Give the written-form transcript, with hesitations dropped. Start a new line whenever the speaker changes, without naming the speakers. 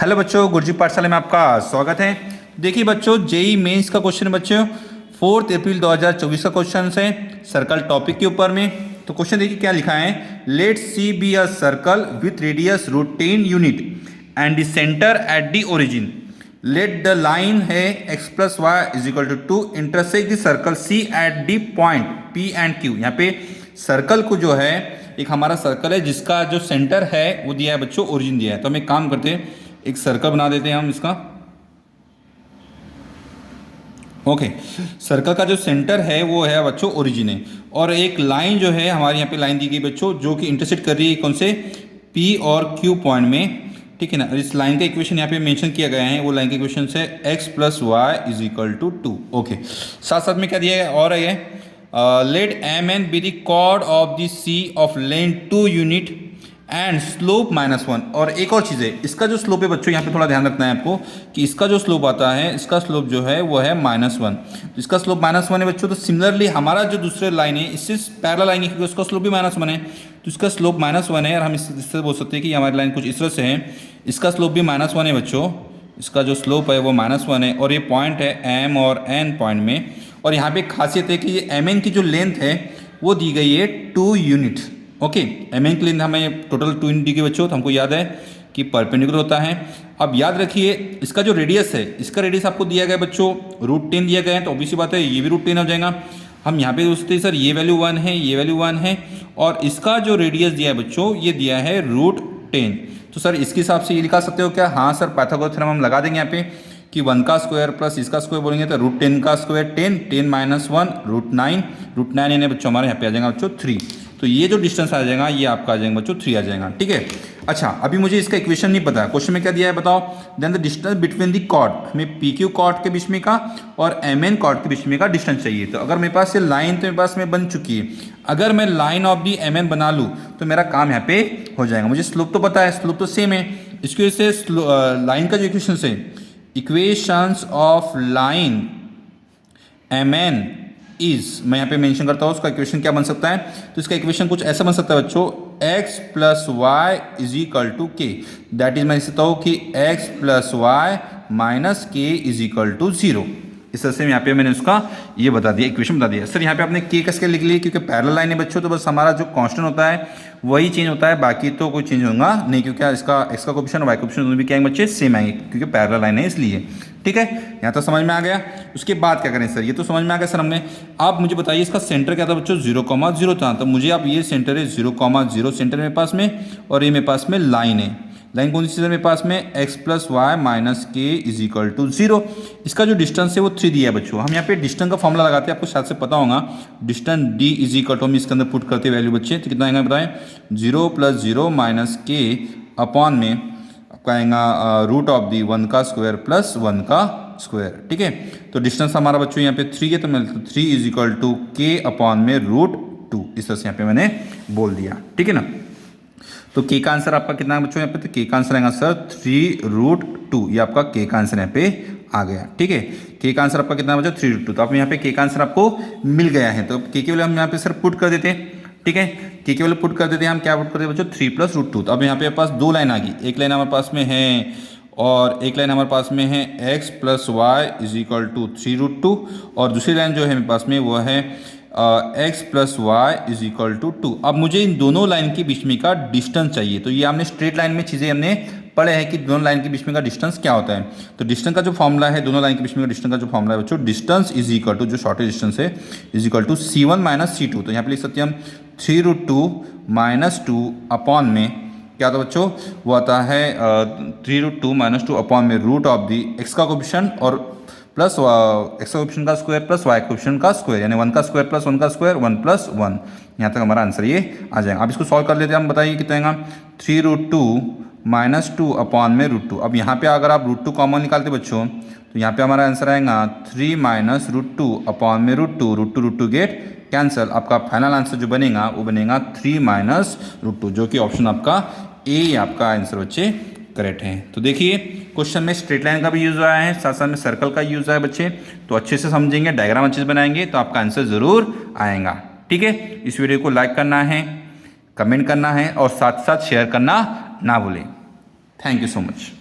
Hello बच्चों, गुरुजी पाठशाला में आपका स्वागत है। देखिए बच्चों, जेई मेंस का क्वेश्चन है बच्चों, 4 अप्रैल 2024 का क्वेश्चन है सर्कल टॉपिक के ऊपर में। तो क्वेश्चन देखिए क्या लिखा है। Let C be a circle with radius √10 unit and the centre at the origin. Let the line है x plus y is equal to 2 intersect the circle C at the point P and Q। यहाँ पे circle को जो है, एक हमारा circle है जिसका जो सेंटर है वो दिया है बच्चों, ओरिजिन दिया है। तो हम एक काम करते हैं, एक सर्कल बना देते हैं हम इसका। ओके, सर्कल का जो सेंटर है वो है बच्चों ओरिजिन है, और एक लाइन जो है हमारे यहाँ पे लाइन दी गई बच्चों जो कि इंटरसेक्ट कर रही है कौन से P और Q पॉइंट में, ठीक है ना। इस लाइन का इक्वेशन यहाँ पे मेंशन किया गया है, वो लाइन का इक्वेशन है x plus y is equal to 2। Okay, साथ साथ में क्या दिया है और है, let M N be the chord of the C of length 2 unit and slope -1। और एक और चीज़ है, इसका जो स्लोप है बच्चों यहाँ पे थोड़ा ध्यान रखना है आपको कि इसका जो स्लोप आता है, इसका स्लोप जो है वो है -1। इसका स्लोप -1 है बच्चों। तो सिमिलरली हमारा जो दूसरे लाइन है इससे पैरेलल लाइन है क्योंकि उसका स्लोप भी -1 है, तो इसका स्लोप -1 है। और हम इससे बोल सकते हैं कि हमारी लाइन कुछ इस तरह से है, इसका स्लोप भी -1 है बच्चों, इसका जो स्लोप है वो -1 है, और ये पॉइंट है M और N पॉइंट में। और यहाँ पे खासियत है कि ये MN की जो लेंथ है वो दी गई है 2 यूनिट। ओके, MN की लेंथ हमें टोटल 2 यूनिट दी गई बच्चों, तो हमको याद है कि परपेंडिकुलर होता है। अब याद रखिए इसका जो रेडियस है, इसका रेडियस आपको दिया गया है बच्चों √10 दिया गया है, तो ऑब्वियसली बात है ये भी √10 हो जाएगा। हम यहाँ पे सोचते हैं सर ये वैल्यू 1 है, ये वैल्यू 1 है, और इसका जो रेडियस दिया है बच्चों ये दिया है √10। तो सर इसके हिसाब से ये लिखा सकते हो क्या? हाँ सर, पाइथागोरस थ्योरम हम लगा देंगे यहाँ पे कि 1 का स्क्वायर प्लस इसका स्क्वायर बोलेंगे तो √10 का स्क्वायर 10, 10 माइनस 1 √9, √9 यानी बच्चों हमारे यहाँ पे आ जाएगा बच्चों 3। तो ये जो डिस्टेंस आ जाएगा ये आपका आ जाएगा बच्चों 3 आ जाएगा, ठीक है। अच्छा, अभी मुझे इसका इक्वेशन नहीं पता, क्वेश्चन में क्या दिया है बताओ। Then the distance between the chord, हमें PQ कॉर्ड के बीच में का और MN कॉर्ड के बीच में का डिस्टेंस चाहिए। तो अगर मेरे पास ये लाइन तो मेरे पास में बन चुकी है, अगर मैं लाइन ऑफ दी MN बना लूँ तो मेरा काम यहाँ पे हो जाएगा। मुझे स्लोप तो पता है, स्लोप तो सेम है, इसकी वजह से लाइन का जो इक्वेशन है, equations of line MN is, मैं यहाँ पे मेंशन करता हूँ उसका इक्वेशन क्या बन सकता है। तो इसका इक्वेशन कुछ ऐसा बन सकता है बच्चों, x plus y is equal to K. That is मैं लिख सकता हूँ कि x plus y minus K is equal to 0। इस तरह से यहाँ पे मैंने उसका ये बता दिया, इक्वेशन बता दिया। सर यहाँ पे आपने के कैसे लिख लिया, क्योंकि पैरेलल लाइन है बच्चों, तो बस हमारा जो कांस्टेंट होता है वही चेंज होता है, बाकी तो कोई चेंज होगा नहीं, क्योंकि इसका x का कोएफिशिएंट और y का कोएफिशिएंट दोनों भी क्या आएंगे बच्चे, सेम आएंगे, क्योंकि पैरेलल लाइन है इसलिए, ठीक है। यहाँ तो समझ में आ गया। उसके बाद क्या करें सर, ये तो समझ में आ गया सर हमने। आप मुझे बताइए इसका सेंटर क्या था बच्चों, 0,0 था। तो मुझे आप ये सेंटर है 0,0 सेंटर मेरे पास में, और ये मेरे पास में लाइन है। लाइन कौन सी चीज़ है मेरे पास में, x plus y minus K is equal to 0। इसका जो डिस्टेंस है वो 3 दिया है बच्चों। हम यहाँ पे डिस्टेंस का फॉर्मूला लगाते हैं, आपको शायद से पता होगा। Distance d is equal to हम इसके अंदर पुट करते वैल्यू बच्चे, तो कितना आएगा बताएं, 0 + 0 माइनस के अपॉन में आपका आएगा रूट ऑफ दी 1 का स्क्वायर प्लस 1 का स्क्वायर, ठीक है। तो डिस्टेंस हमारा बच्चों यहाँ पे 3 है, तो मैं 3 इज इक्वल टू के अपॉन में √2, इस तरह से यहाँ पे मैंने बोल दिया, ठीक है ना। तो के का आंसर आपका कितना है बच्चों यहाँ पे, तो के का आंसर आएगा सर 3√2। ये आपका के का आंसर यहाँ पे आ गया, ठीक है। के का आंसर आपका कितना बच्चों 3√2। तो आप यहाँ पे के का आंसर आपको मिल गया है। तो के वैल्यू हम यहाँ पे सर पुट कर देते हैं, ठीक है। के वैल्यू पुट कर देते हैं, हम क्या पुट करते हैं बच्चों, 3 + √2। तो अब यहाँ पे पास 2 लाइन आ गई, एक लाइन हमारे पास में है और एक लाइन हमारे पास में है x plus y is equal to 3√2, और दूसरी लाइन जो है मेरे पास में वो है x plus y is equal to 2। अब मुझे इन दोनों लाइन के बीच में का डिस्टेंस चाहिए। तो ये हमने स्ट्रेट लाइन में चीज़ें हमने पढ़े हैं कि दोनों लाइन के बीच में का डिस्टेंस क्या होता है। तो डिस्टेंस का जो फॉर्मूला है, दोनों लाइन के बीच में का डिस्टेंस का जो फॉर्मूला है बच्चों, डिस्टेंस इज इक्वल टू, जो शॉर्टेज डिस्टेंस है, is equal to C1 - C2। तो यहाँ पे लिख सकते हैं हम 3√2 - 2 अपॉन में क्या होता है बच्चों, वो आता है 3√2 - 2 अपॉन में रूट ऑफ दी x का कोएफिशिएंट और प्लस x का कोएफिशिएंट का स्क्वायर प्लस y कोएफिशिएंट का स्क्वायर, यानी 1 का स्क्वायर प्लस 1 का स्क्वायर 1 + 1। यहाँ तक हमारा आंसर ये आ जाएगा। अब इसको सॉल्व कर लेते हैं हम, बताइए कितना आएगा, 3√2 - 2 अपॉन में √2। अब यहाँ पे अगर आप √2 कॉमन निकालते बच्चों, तो यहाँ पे हमारा आंसर आएगा 3 - √2 अपॉन में √2, √2 गेट कैंसिल। आपका फाइनल आंसर जो बनेगा वो बनेगा 3 - √2, जो कि ऑप्शन आपका ए आपका आंसर बच्चे करेक्ट है। तो देखिए क्वेश्चन में स्ट्रेट लाइन का भी यूज़ आया है, साथ साथ में सर्कल का यूज़ आया है बच्चे। तो अच्छे से समझेंगे, डायग्राम अच्छे से बनाएंगे तो आपका आंसर ज़रूर आएगा, ठीक है। इस वीडियो को लाइक करना है, कमेंट करना है और साथ साथ शेयर करना ना भूलें। Thank you so much.